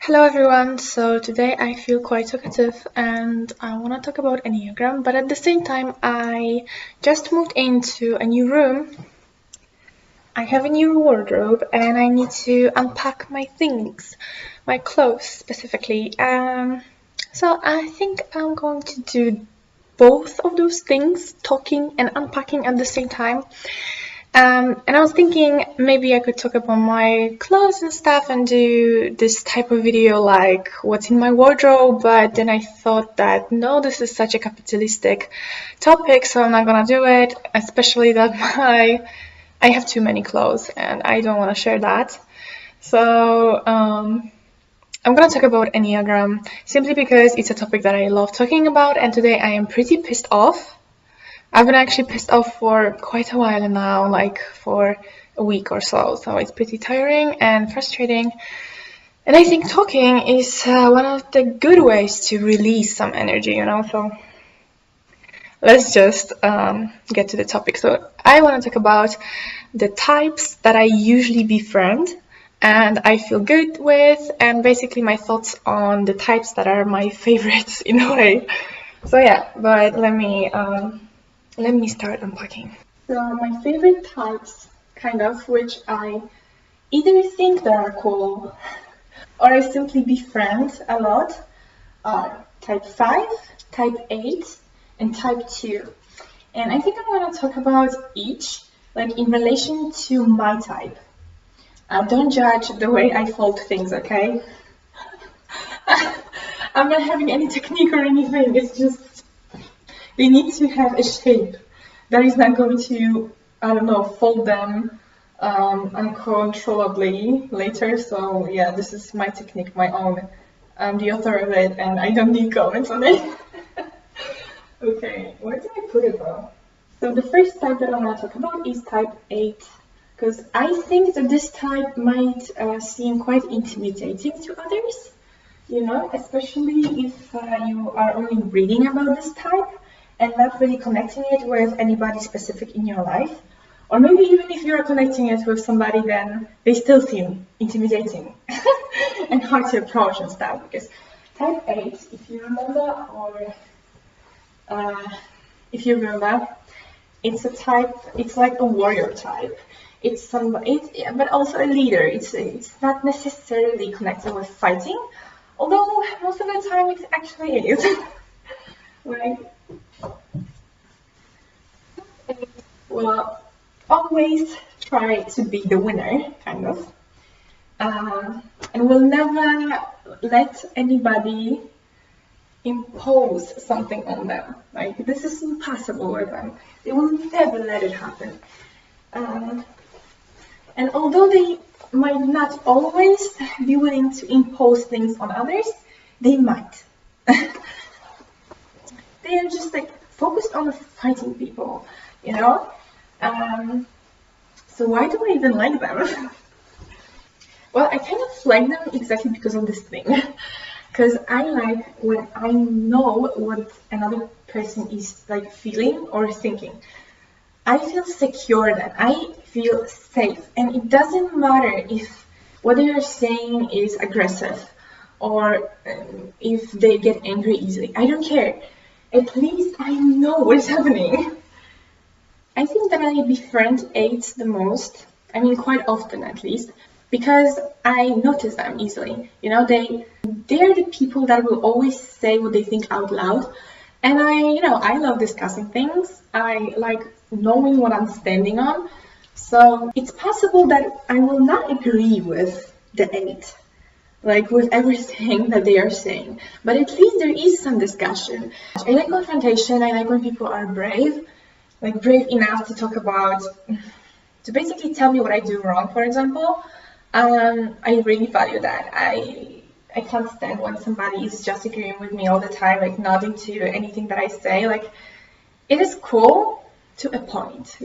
Hello everyone, so today I feel quite talkative and I want to talk about enneagram, but at the same time I just moved into a new room. I have a new wardrobe and I need to unpack my things, my clothes specifically. So I think I'm going to do both of those things, talking and unpacking at the same time. And I was thinking maybe I could talk about my clothes and stuff and do this type of video like what's in my wardrobe, but then I thought that no, this is such a capitalistic topic, so I'm not gonna do it, especially that I have too many clothes and I don't want to share that. So I'm gonna talk about Enneagram simply because it's a topic that I love talking about, and today I am pretty pissed off. I've been actually pissed off for quite a while now, like for a week or so. So it's pretty tiring and frustrating. And I think talking is one of the good ways to release some energy. So let's just get to the topic. So I want to talk about the types that I usually befriend and I feel good with, and basically my thoughts on the types that are my favorites in a way. So yeah, but let me start unpacking. So my favorite types, kind of, which I either think they are cool or I simply befriend a lot, are type 5, type 8, and type 2. And I think I'm going to talk about each, like in relation to my type. Don't judge the way I fold things, okay? I'm not having any technique or anything, it's just they need to have a shape that is not going to, I don't know, fold them uncontrollably later. So yeah, this is my technique, my own. I'm the author of it and I don't need comments on it. Okay, where did I put it though? So the first type that I want to talk about is type 8, because I think that this type might seem quite intimidating to others, especially if you are only reading about this type and not really connecting it with anybody specific in your life. Or maybe even if you're connecting it with somebody, then they still seem intimidating and hard to approach and stuff. Because type 8, if you remember, it's a type, it's like a warrior type. It's but also a leader. It's not necessarily connected with fighting, although most of the time it actually is. Right? Will always try to be the winner, kind of, and will never let anybody impose something on them. Like, this is impossible with them. They will never let it happen. And although they might not always be willing to impose things on others, they might. They are just like focused on fighting people, So why do I even like them? Well, I kind of like them exactly because of this thing. Because I like when I know what another person is like feeling or thinking. I feel secure then. I feel safe. And it doesn't matter if what they are saying is aggressive or if they get angry easily. I don't care. At least I know what's happening. I think that I befriend 8s the most. I mean, quite often at least, because I notice them easily. They're the people that will always say what they think out loud. And I love discussing things. I like knowing what I'm standing on. So it's possible that I will not agree with the 8, like with everything that they are saying. But at least there is some discussion. I like confrontation. I like when people are brave, like brave enough to talk about, to basically tell me what I do wrong, for example. I really value that. I can't stand when somebody is just agreeing with me all the time, like nodding to anything that I say. Like, it is cool to a point,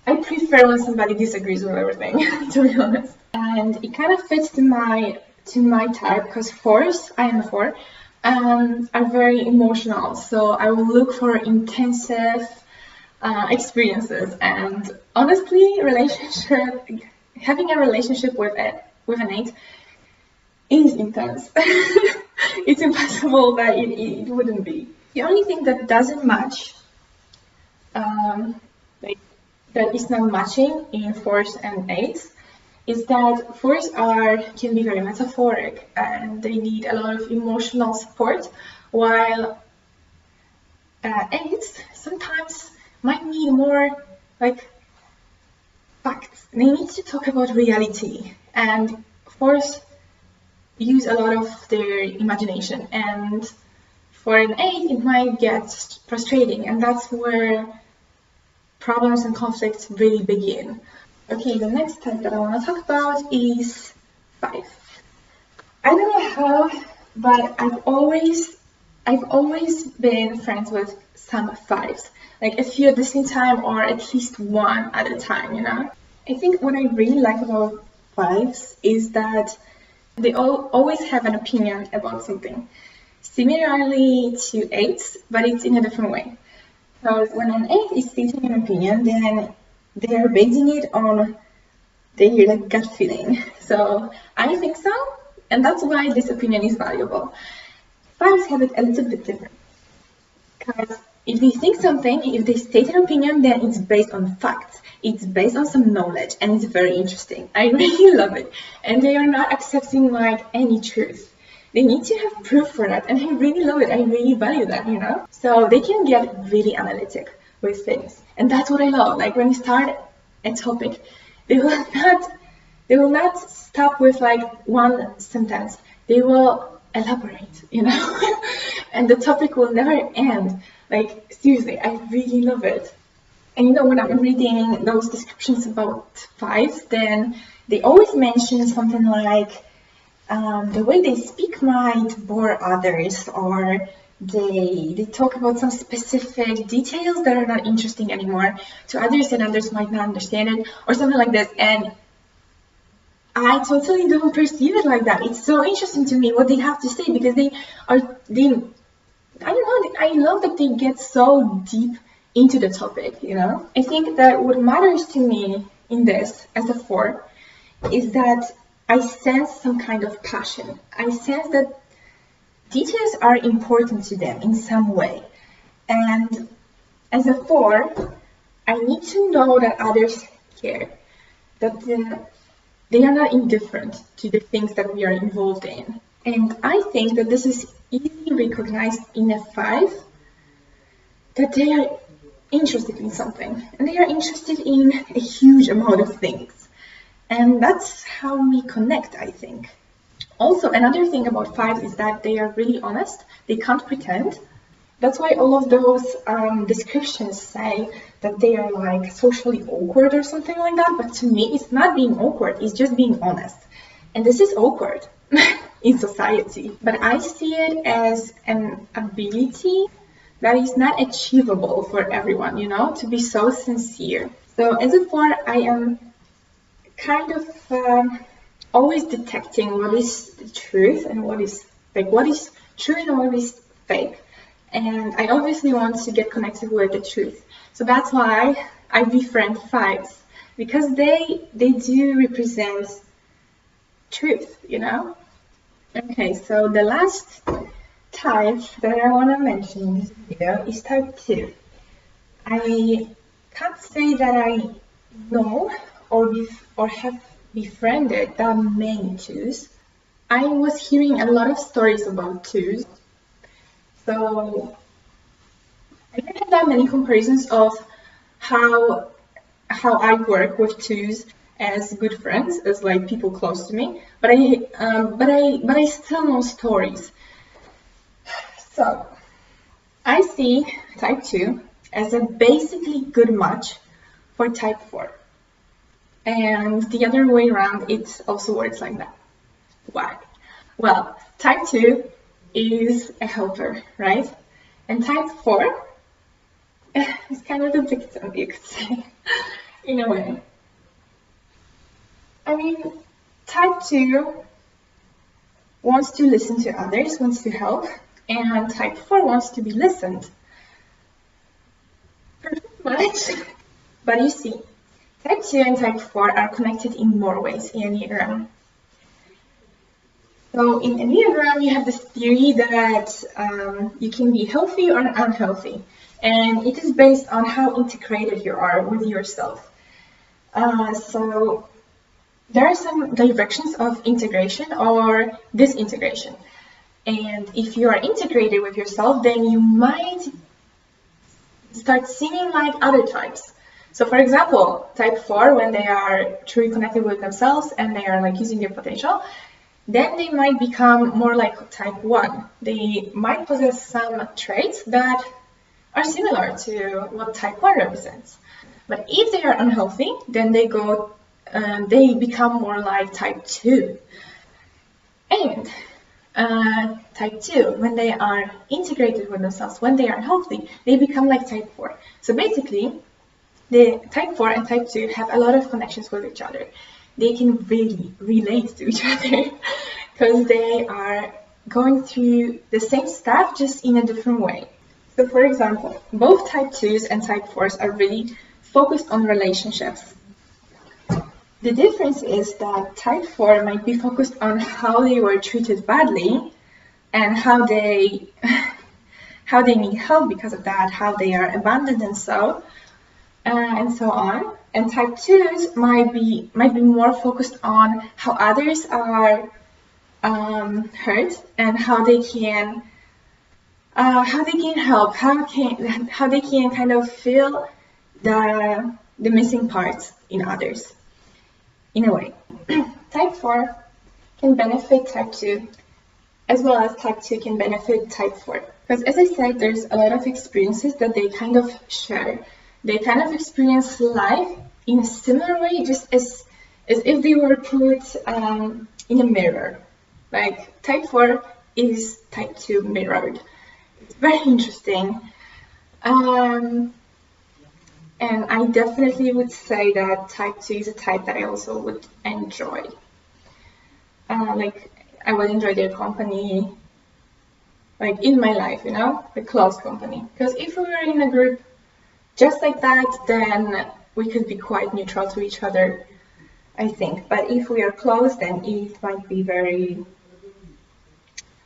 I prefer when somebody disagrees with everything, to be honest. And it kind of fits to my type, because 4s, I am a 4, are very emotional. So I will look for intensive experiences. And honestly, having a relationship with an 8 is intense. It's impossible that it wouldn't be. The only thing that doesn't match, like that is not matching in 4s and 8s, is that 4s can be very metaphoric and they need a lot of emotional support, while 8s sometimes might need more like facts. They need to talk about reality, and 4s use a lot of their imagination, and for an 8 it might get frustrating, and that's where problems and conflicts really begin. Okay, the next type that I want to talk about is 5. I don't know how, but I've always been friends with some 5s, like a few at the same time or at least one at a time, you know? I think what I really like about 5s is that they always have an opinion about something, similarly to 8s, but it's in a different way. Because when an 8 is stating an opinion, then they are basing it on their like gut feeling. So I think so, and that's why this opinion is valuable. 5s have it a little bit different. Because if they think something, if they state an opinion, then it's based on facts. It's based on some knowledge, and it's very interesting. I really love it. And they are not accepting like any truth. They need to have proof for that, and I really love it. I really value that, you know? So they can get really analytic with things. And that's what I love. Like when you start a topic, they will not stop with like one sentence. They will elaborate, you know? And the topic will never end. Like seriously, I really love it. And you know, when I'm reading those descriptions about 5s, then they always mention something like the way they speak might bore others, or they talk about some specific details that are not interesting anymore to others, and others might not understand it, or something like this. And I totally don't perceive it like that. It's so interesting to me what they have to say, because I don't know, I love that they get so deep into the topic, you know? I think that what matters to me in this as a 4 is that I sense some kind of passion. I sense that details are important to them in some way. And as a 4, I need to know that others care, that they are not indifferent to the things that we are involved in. And I think that this is easily recognized in a 5, that they are interested in something, and they are interested in a huge amount of things. And that's how we connect, I think. Also, another thing about 5 is that they are really honest. They can't pretend. That's why all of those descriptions say that they are like socially awkward or something like that. But to me, it's not being awkward. It's just being honest. And this is awkward in society. But I see it as an ability that is not achievable for everyone, you know, to be so sincere. So as a 4, I am kind of always detecting what is the truth and what is like what is true and what is fake. And I obviously want to get connected with the truth. So that's why I befriend 5s, because they do represent truth, you know? Okay, so the last type that I want to mention in this video is type 2. I can't say that I know or have befriended that many 2s. I was hearing a lot of stories about 2s, so I don't have that many comparisons of how I work with 2s as good friends, as like people close to me. But I still know stories. So I see type 2 as a basically good match for type 4. And the other way around, it also works like that. Why? Well, type 2 is a helper, right? And type 4 is kind of the victim, you could say, in a way. I mean, type 2 wants to listen to others, wants to help, and type 4 wants to be listened. Perfect match. But you see, type 2 and type 4 are connected in more ways in enneagram. So in enneagram, you have this theory that you can be healthy or unhealthy, and it is based on how integrated you are with yourself. So there are some directions of integration or disintegration. And if you are integrated with yourself, then you might start seeming like other types. So for example, type 4, when they are truly connected with themselves and they are like using their potential, then they might become more like type 1. They might possess some traits that are similar to what type 1 represents. But if they are unhealthy, then they become more like type 2. And type 2, when they are integrated with themselves, when they are healthy, they become like type 4. So basically, the type 4 and type 2 have a lot of connections with each other. They can really relate to each other because they are going through the same stuff, just in a different way. So for example, both type 2s and type 4s are really focused on relationships. The difference is that type 4 might be focused on how they were treated badly and how they need help because of that, how they are abandoned and so on. And type 2s might be more focused on how others are hurt and how they can help, how they can kind of fill the missing parts in others. In a way, type 4 can benefit type 2, as well as type 2 can benefit type 4. Because as I said, there's a lot of experiences that they kind of share. They kind of experience life in a similar way, just as if they were put in a mirror. Like type 4 is type 2 mirrored. It's very interesting. And I definitely would say that type 2 is a type that I also would enjoy. Like, I would enjoy their company, like in my life, you know, the close company. Because if we were in a group just like that, then we could be quite neutral to each other, I think. But if we are close, then it might be very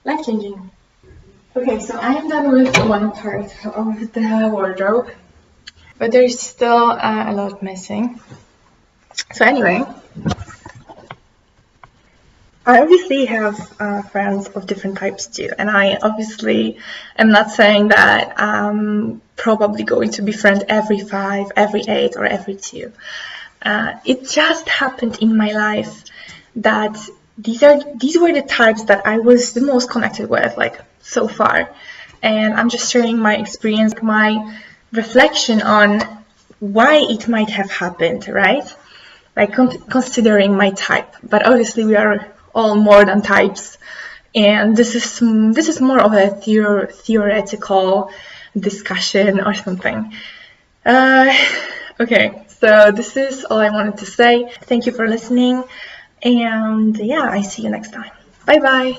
life-changing. Okay, so I am done with one part of the wardrobe, but there's still a lot missing. So anyway, I obviously have friends of different types too, and I obviously am not saying that I'm probably going to befriend every 5, every 8, or every 2. It just happened in my life that these were the types that I was the most connected with, like so far, and I'm just sharing my experience, my reflection on why it might have happened, right? Like considering my type, but obviously we are all more than types, and this is more of a theoretical discussion or something. Okay, so this is all I wanted to say. Thank you for listening, and yeah, I see you next time. Bye bye.